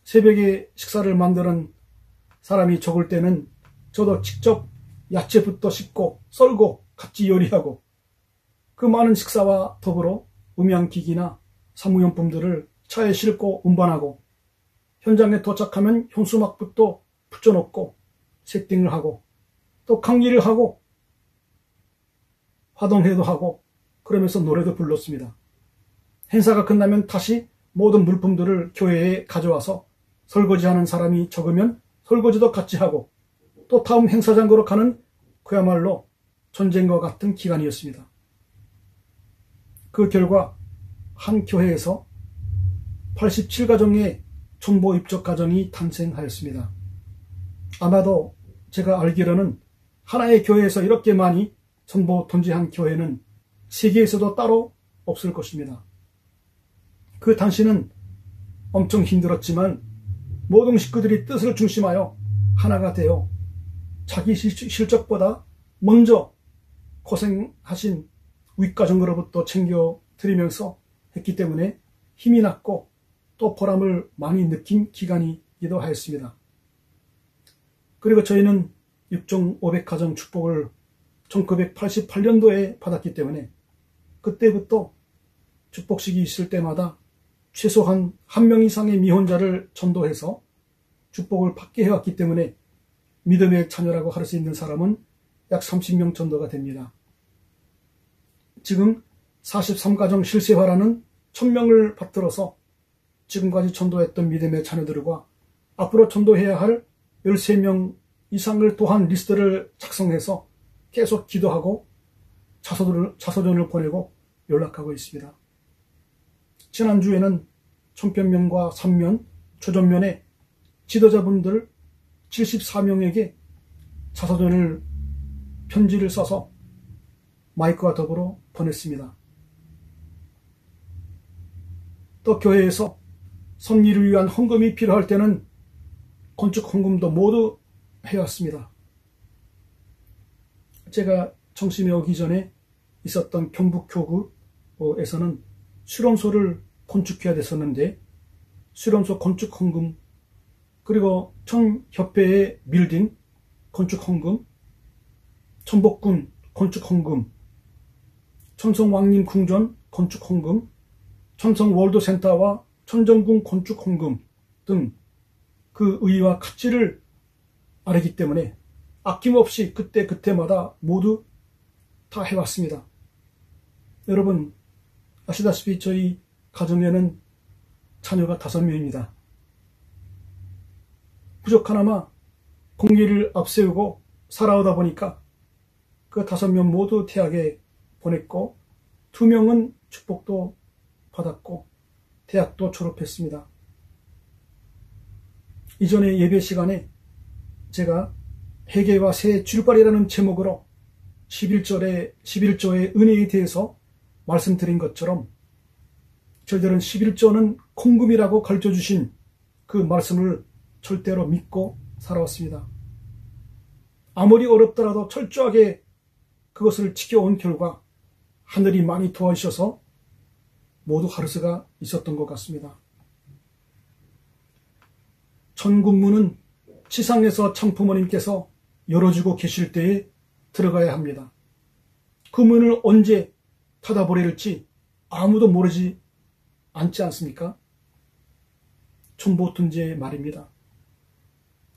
새벽에 식사를 만드는 사람이 적을 때는 저도 직접 야채부터 씻고 썰고 같이 요리하고 그 많은 식사와 더불어 음향기기나 사무용품들을 차에 싣고 운반하고 현장에 도착하면 현수막부터 붙여놓고 세팅을 하고 또 강의를 하고 화동회도 하고 그러면서 노래도 불렀습니다. 행사가 끝나면 다시 모든 물품들을 교회에 가져와서 설거지하는 사람이 적으면 설거지도 같이 하고 또 다음 행사장으로 가는 그야말로 전쟁과 같은 기간이었습니다. 그 결과 한 교회에서 87가정의 촌보 입적 가정이 탄생하였습니다. 아마도 제가 알기로는 하나의 교회에서 이렇게 많이 촌보 ton지한 교회는 세계에서도 따로 없을 것입니다. 그 당시는 엄청 힘들었지만 모든 식구들이 뜻을 중심하여 하나가 되어 자기 실적보다 먼저 고생하신 윗가정으로부터 챙겨드리면서 했기 때문에 힘이 났고 또 보람을 많이 느낀 기간이기도 하였습니다. 그리고 저희는 6,500가정 축복을 1988년도에 받았기 때문에 그때부터 축복식이 있을 때마다 최소한 1명 이상의 미혼자를 전도해서 축복을 받게 해왔기 때문에 믿음의 자녀라고 할 수 있는 사람은 약 30명 전도가 됩니다. 지금 43가정 실세화라는 1000명을 받들어서 지금까지 전도했던 믿음의 자녀들과 앞으로 전도해야 할 13명 이상을 또한 리스트를 작성해서 계속 기도하고 자서전을 보내고 연락하고 있습니다. 지난주에는 청편면과 3면, 초전면에 지도자분들 74명에게 자서전을 편지를 써서 마이크와 더불어 보냈습니다. 또 교회에서 섭리를 위한 헌금이 필요할 때는 건축 헌금도 모두 해왔습니다. 제가 정심에 오기 전에 있었던 경북교구에서는 수련소를 건축해야 됐었는데 수련소 건축 헌금, 그리고 청협회의 빌딩 건축 헌금, 천복군 건축 헌금, 천성왕림 궁전 건축 헌금, 천성 월드센터와 천정궁 건축 헌금 등 그 의의와 가치를 알기 때문에 아낌없이 그때마다 모두 다 해왔습니다. 여러분 아시다시피 저희 가정에는 자녀가 5명입니다. 부족하나마 공리를 앞세우고 살아오다 보니까 그 5명 모두 대학에 보냈고 2명은 축복도 받았고 대학도 졸업했습니다. 이전에 예배 시간에 제가 회개와 새 출발이라는 제목으로 11조의 은혜에 대해서 말씀드린 것처럼 저희들은 11조는 공금이라고 가르쳐주신 그 말씀을 절대로 믿고 살아왔습니다. 아무리 어렵더라도 철저하게 그것을 지켜온 결과 하늘이 많이 도와주셔서 모두 하르스가 있었던 것 같습니다. 천국문은 지상에서 참부모님께서 열어주고 계실 때에 들어가야 합니다. 그 문을 언제 닫아버릴지 아무도 모르지 않지 않습니까? 촌보tun지의 말입니다.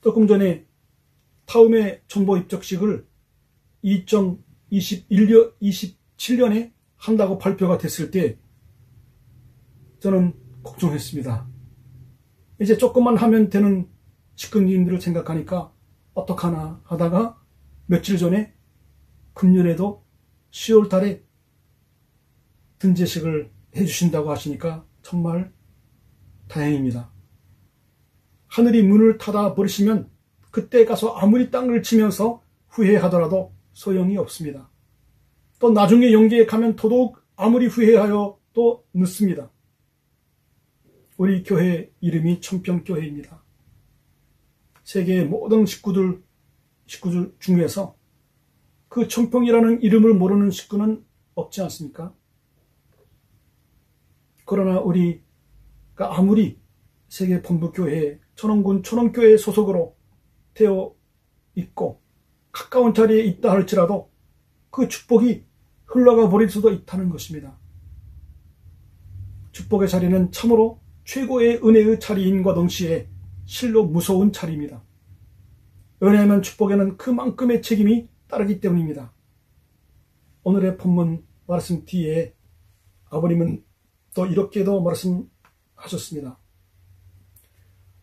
조금 전에 타움의 촌보 입적식을 2027년에 한다고 발표가 됐을 때 저는 걱정했습니다. 이제 조금만 하면 되는 직근님들을 생각하니까 어떡하나 하다가 며칠 전에 금년에도 10월 달에 등재식을 해주신다고 하시니까 정말 다행입니다. 하늘이 문을 닫아 버리시면 그때 가서 아무리 땅을 치면서 후회하더라도 소용이 없습니다. 또 나중에 영계에 가면 더더욱 아무리 후회하여 또 늦습니다. 우리 교회 이름이 천평교회입니다. 세계의 모든 식구들 중에서 그 천평이라는 이름을 모르는 식구는 없지 않습니까? 그러나 우리가 아무리 세계 본부교회 천원군 천원교회 소속으로 되어 있고 가까운 자리에 있다 할지라도 그 축복이 흘러가 버릴 수도 있다는 것입니다. 축복의 자리는 참으로 최고의 은혜의 자리인과 동시에 실로 무서운 자리입니다. 왜냐하면 축복에는 그만큼의 책임이 따르기 때문입니다. 오늘의 본문 말씀 뒤에 아버님은 또 이렇게도 말씀하셨습니다.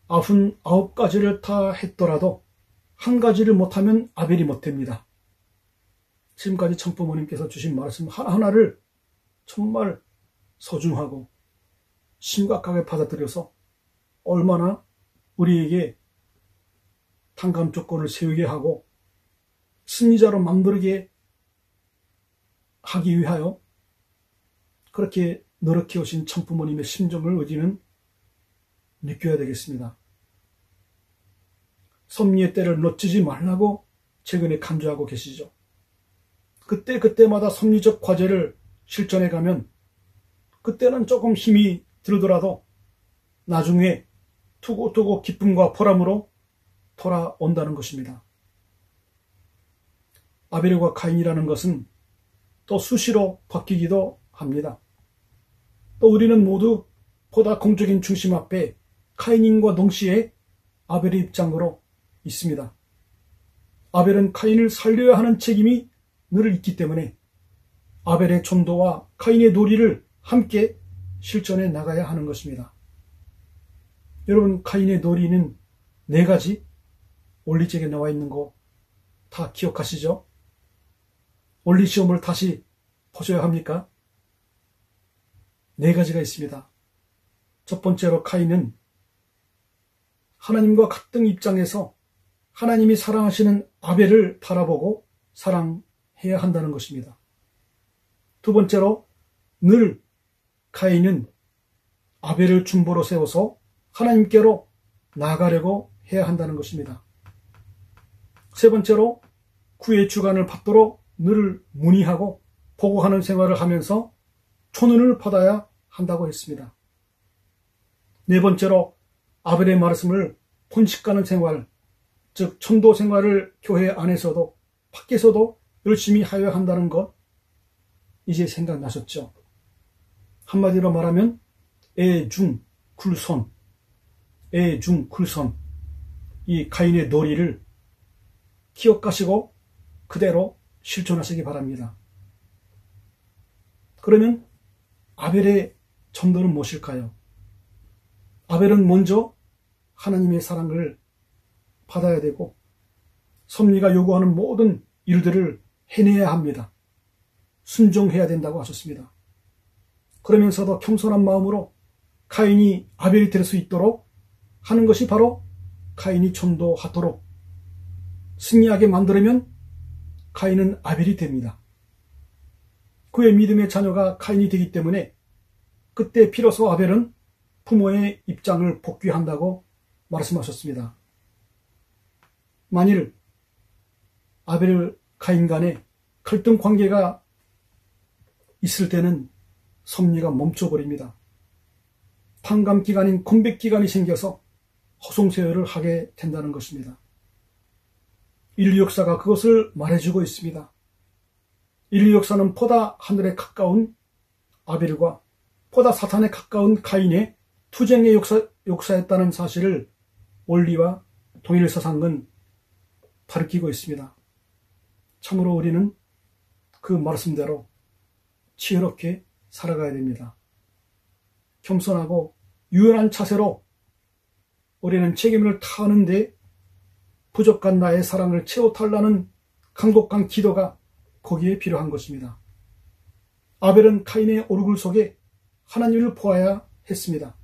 99가지를 다 했더라도 한 가지를 못하면 아벨이 못됩니다. 지금까지 청부모님께서 주신 말씀 하나하나를 정말 소중하고 심각하게 받아들여서 얼마나 우리에게 탕감 조건을 세우게 하고 승리자로 만들게 하기 위하여 그렇게 노력해 오신 청부모님의 심정을 우리는 느껴야 되겠습니다. 섭리의 때를 놓치지 말라고 최근에 간주하고 계시죠. 그때마다 섭리적 과제를 실천해 가면 그때는 조금 힘이 들더라도 나중에 투고투고 기쁨과 보람으로 돌아온다는 것입니다. 아벨과 가인이라는 것은 또 수시로 바뀌기도 합니다. 또 우리는 모두 보다 공적인 중심 앞에 카인과 동시에 아벨의 입장으로 있습니다. 아벨은 카인을 살려야 하는 책임이 늘 있기 때문에 아벨의 전도와 카인의 도리를 함께 실천해 나가야 하는 것입니다. 여러분, 카인의 도리는 4가지 원리책에 나와 있는 거 다 기억하시죠? 원리시험을 다시 보셔야 합니까? 4가지가 있습니다. 첫 번째로 카인은 하나님과 같은 입장에서 하나님이 사랑하시는 아벨을 바라보고 사랑해야 한다는 것입니다. 두 번째로 늘 카인은 아벨을 중보로 세워서 하나님께로 나아가려고 해야 한다는 것입니다. 세 번째로 구의 주관을 받도록 늘 문의하고 보고하는 생활을 하면서 초는을 받아야 한다고 했습니다. 네 번째로 아벨의 말씀을 본식하는 생활, 즉 천도 생활을 교회 안에서도 밖에서도 열심히 하여야 한다는 것 이제 생각나셨죠? 한마디로 말하면 애중굴손, 이 가인의 도리를 기억하시고 그대로 실천하시기 바랍니다. 그러면 아벨의 전도는 무엇일까요? 아벨은 먼저 하나님의 사랑을 받아야 되고 섭리가 요구하는 모든 일들을 해내야 합니다. 순종해야 된다고 하셨습니다. 그러면서도 겸손한 마음으로 카인이 아벨이 될 수 있도록 하는 것이 바로 카인이 전도하도록 승리하게 만들면 카인은 아벨이 됩니다. 그의 믿음의 자녀가 카인이 되기 때문에 그때 비로소 아벨은 부모의 입장을 복귀한다고 말씀하셨습니다. 만일 아벨 카인 간에 갈등 관계가 있을 때는 섭리가 멈춰버립니다. 판감기간인 공백기간이 생겨서 허송세월을 하게 된다는 것입니다. 인류 역사가 그것을 말해주고 있습니다. 인류 역사는 보다 하늘에 가까운 아벨과 보다 사탄에 가까운 가인의 투쟁의 역사였다는 사실을 원리와 동일서상은 가르치고 있습니다. 참으로 우리는 그 말씀대로 치열하게 살아가야 됩니다. 겸손하고 유연한 자세로 우리는 책임을 다하는데 부족한 나의 사랑을 채워달라는 강독한 기도가 거기에 필요한 것입니다. 아벨은 카인의 오르골 속에 하나님을 보아야 했습니다.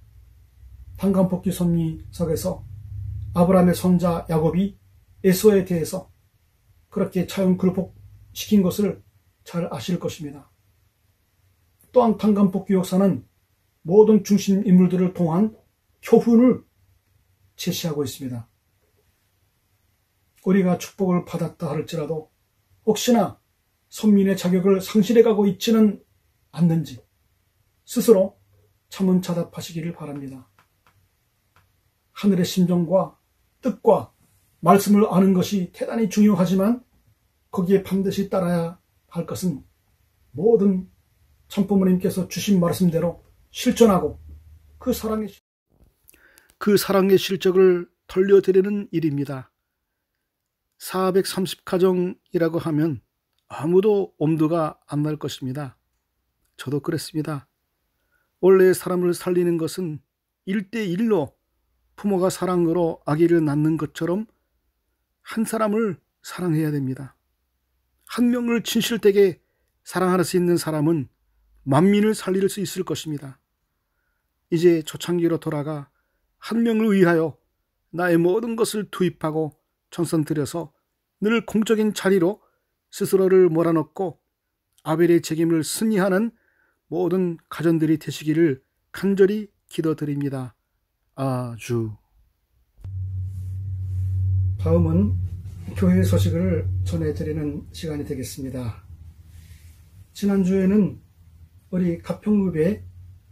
단감뽑기 섭리석에서 아브라함의 손자 야곱이 에서에 대해서 그렇게 차용 굴복시킨 것을 잘 아실 것입니다. 또한 단감뽑기 역사는 모든 중심 인물들을 통한 교훈을 제시하고 있습니다. 우리가 축복을 받았다 할지라도 혹시나 선민의 자격을 상실해가고 있지는 않는지 스스로 차문차답하시기를 바랍니다. 하늘의 심정과 뜻과 말씀을 아는 것이 대단히 중요하지만 거기에 반드시 따라야 할 것은 모든 참부모님께서 주신 말씀대로 실천하고 그 사랑의 실적을 돌려드리는 일입니다. 430가정이라고 하면 아무도 엄두가 안 날 것입니다. 저도 그랬습니다. 원래 사람을 살리는 것은 1대1로 부모가 사랑으로 아기를 낳는 것처럼 한 사람을 사랑해야 됩니다. 한 명을 진실되게 사랑할 수 있는 사람은 만민을 살릴 수 있을 것입니다. 이제 초창기로 돌아가 한 명을 위하여 나의 모든 것을 투입하고 전선 들여서 늘 공적인 자리로 스스로를 몰아넣고 아벨의 책임을 승리하는 모든 가정들이 되시기를 간절히 기도드립니다. 아주. 다음은 교회 소식을 전해드리는 시간이 되겠습니다. 지난주에는 우리 가평읍에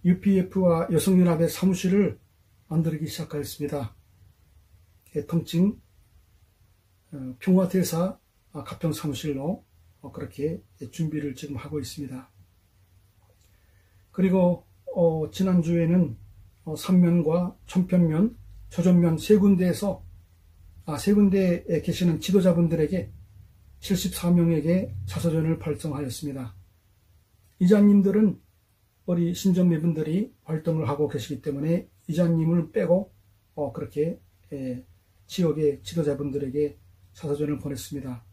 UPF와 여성연합의 사무실을 만들기 시작하였습니다. 통칭 평화대사 가평 사무실로 그렇게 준비를 지금 하고 있습니다. 그리고 지난주에는 삼면과 천편면, 조전면 세 군데에서 세 군데에 계시는 지도자분들에게 74명에게 자서전을 발송하였습니다. 이장님들은 우리 신정매분들이 활동을 하고 계시기 때문에 이장님을 빼고 그렇게 지역의 지도자분들에게 자서전을 보냈습니다.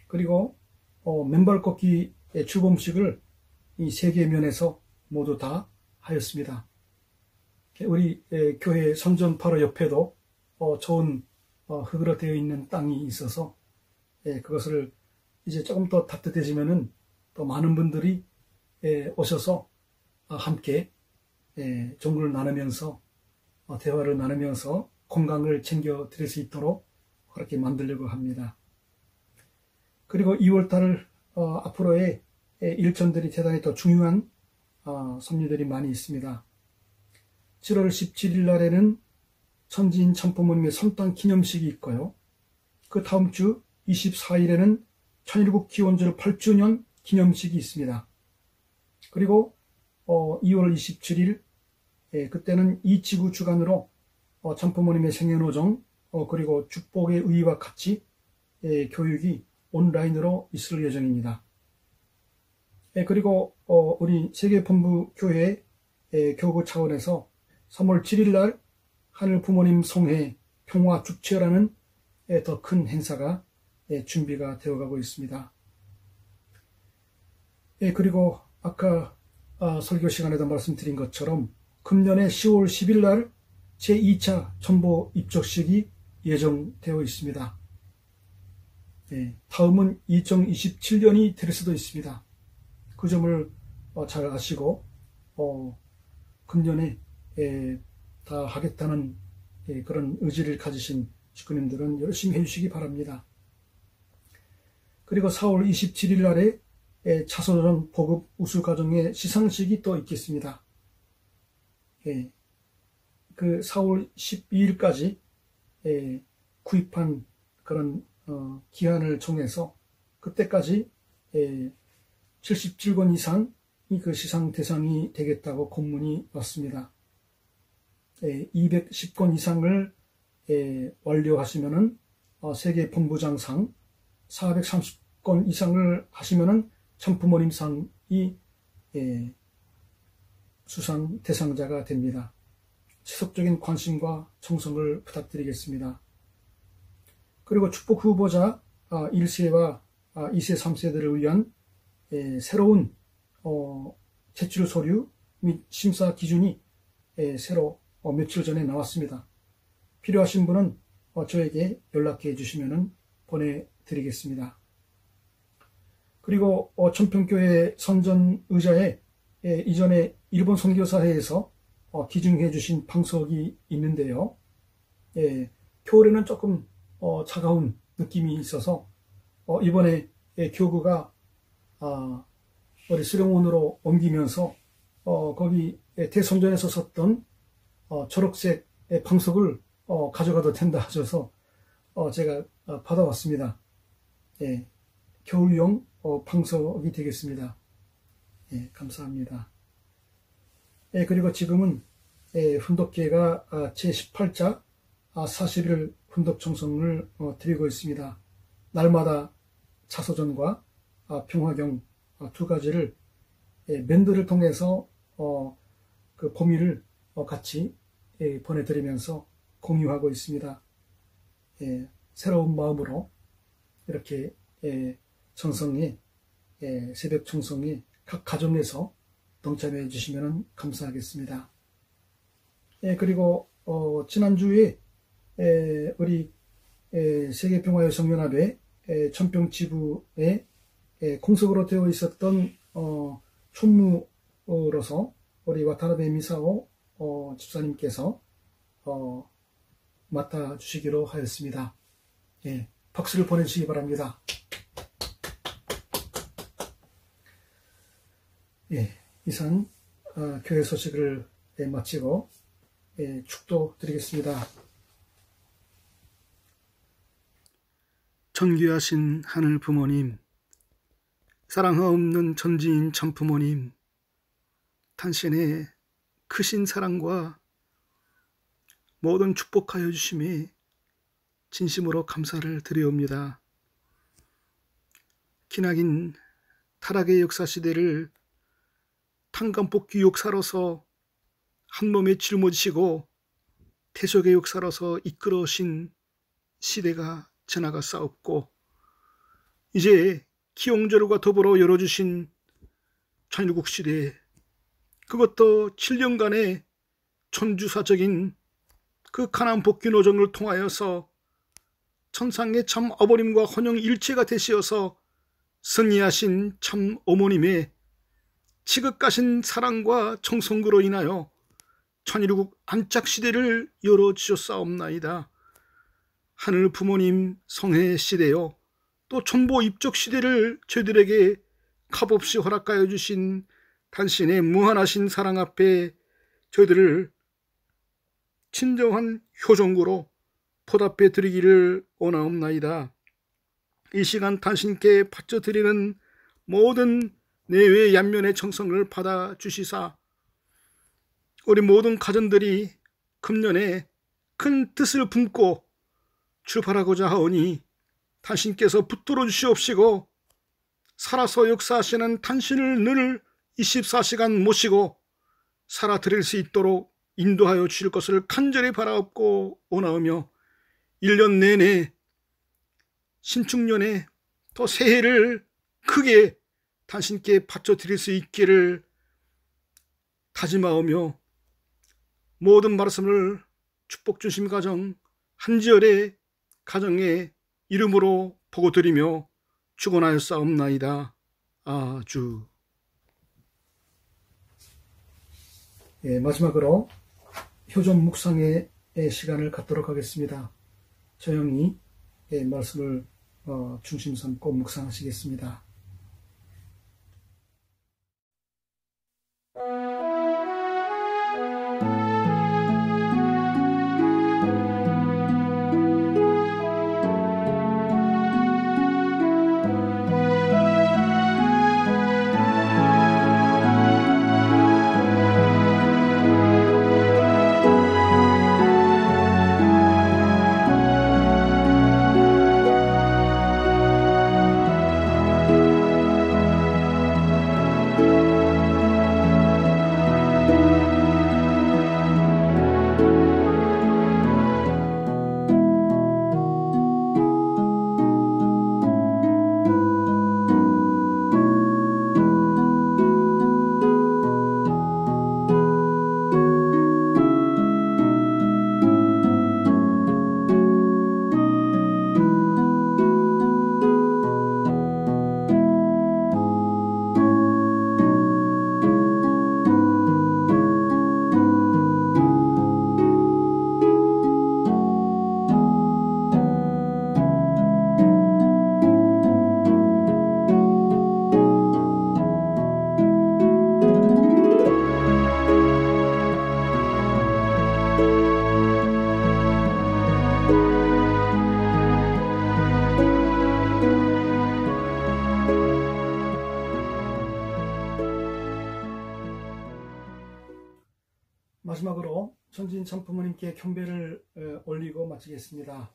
그리고 맨발 걷기 출범식을 이 세 개 면에서 모두 다 하였습니다. 우리 교회 선전파로 옆에도 좋은 흙으로 되어 있는 땅이 있어서 그것을 이제 조금 더 따뜻해지면은 또 많은 분들이 오셔서 함께 종구를 나누면서 대화를 나누면서 건강을 챙겨 드릴 수 있도록 그렇게 만들려고 합니다. 그리고 2월달 앞으로의 일정들이 대단히 더 중요한 섭리들이 많이 있습니다. 7월 17일 날에는 천지인 참부모님의 선誕 기념식이 있고요. 그 다음 주 24일에는 천일국 기원절 8주년 기념식이 있습니다. 그리고 2월 27일 그때는 이지구 주간으로 참부모님의 생애노정 그리고 축복의 의의와 같이 교육이 온라인으로 있을 예정입니다. 그리고 우리 세계본부교회 교구 차원에서 3월 7일 날 하늘 부모님 성회 평화 축제라는 더 큰 행사가 준비가 되어가고 있습니다. 그리고 아까 설교 시간에도 말씀드린 것처럼 금년에 10월 10일 날 제2차 전보 입적식이 예정되어 있습니다. 다음은 2027년이 될 수도 있습니다. 그 점을 잘 아시고 금년에 다 하겠다는 그런 의지를 가지신 식구님들은 열심히 해주시기 바랍니다. 그리고 4월 27일 날에 차소전 보급 우수 가정의 시상식이 또 있겠습니다. 그 4월 12일까지 구입한 그런 기한을 정해서 그때까지 77권 이상이 그 시상 대상이 되겠다고 공문이 왔습니다. 210권 이상을 완료하시면은 세계 본부장상, 430권 이상을 하시면은 참부모님상이 수상 대상자가 됩니다. 지속적인 관심과 정성을 부탁드리겠습니다. 그리고 축복 후보자 1세와 2세, 3세들을 위한 새로운 제출 서류 및 심사 기준이 새로 며칠 전에 나왔습니다. 필요하신 분은 저에게 연락해 주시면 보내드리겠습니다. 그리고 천평교회 선전의자에 이전에 일본 선교사회에서 기증해 주신 방석이 있는데요. 겨울에는 조금 차가운 느낌이 있어서 이번에 교구가 우리 수령원으로 옮기면서 거기 대선전에서 썼던 초록색 방석을 가져가도 된다 하셔서 제가 받아왔습니다. 겨울용 방석이 되겠습니다. 감사합니다. 그리고 지금은 훈독계가 제18자 40일 훈독 청송을 드리고 있습니다. 날마다 차소전과 평화경 두 가지를 멘드를 통해서 그 범위를 같이 보내드리면서 공유하고 있습니다. 새로운 마음으로 이렇게 청송에 새벽 청송에 각 가정에서 동참해 주시면 감사하겠습니다. 그리고 지난주에 우리 세계평화여성연합의 천평지부에 공석으로 되어 있었던 총무로서 우리 와타나베 미사오 집사님께서 맡아주시기로 하였습니다. 박수를 보내주시기 바랍니다. 이상 교회 소식을 마치고 축도 드리겠습니다. 존귀하신 하늘 부모님, 사랑하옵는 전지인 참부모님, 당신의 크신 사랑과 모든 축복하여 주심에 진심으로 감사를 드리옵니다. 기나긴 타락의 역사시대를 탄감뽑기 역사로서 한몸에 짊어지시고 태속의 역사로서 이끌어오신 시대가 지나가사옵고, 이제 기용절과 더불어 열어주신 천일국 시대, 그것도 7년간의 천주사적인 그 가난 복귀 노정을 통하여서 천상의 참 어버님과 혼영 일체가 되시어서 승리하신 참 어머님의 지극하신 사랑과 정성으로 인하여 천일국 안착시대를 열어주셨사옵나이다. 하늘 부모님 성회 시대요, 또 천보 입적 시대를 저희들에게 값없이 허락하여 주신 당신의 무한하신 사랑 앞에 저희들을 친정한 효정구로 보답해 드리기를 원하옵나이다. 이 시간 당신께 바쳐드리는 모든 내외 양면의 정성을 받아 주시사 우리 모든 가정들이 금년에 큰 뜻을 품고 출발하고자 하오니 당신께서 붙들어 주시옵시고, 살아서 역사하시는 당신을 늘 24시간 모시고 살아드릴 수 있도록 인도하여 주실 것을 간절히 바라옵고 원하오며, 1년 내내 신축년에 더 새해를 크게 당신께 바쳐드릴 수 있기를 다짐하오며, 모든 말씀을 축복 주심 가정 한지열의 가정의 이름으로 보고드리며 축원하였사옵나이다. 아주. 마지막으로 효전 묵상의 시간을 갖도록 하겠습니다. 조용히 말씀을 중심 삼고 묵상하시겠습니다. 마지막으로 천지인 참부모님께 경배를 올리고 마치겠습니다.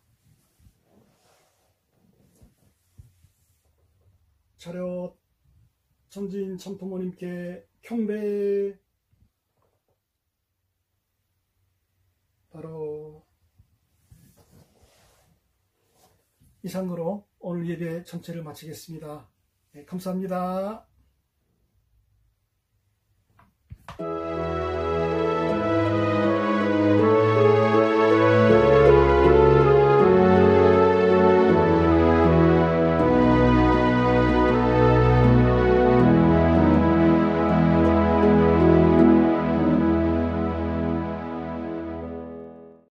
차렷. 천지인 참부모님께 경배. 바로 이상으로 오늘 예배 전체를 마치겠습니다. 네, 감사합니다.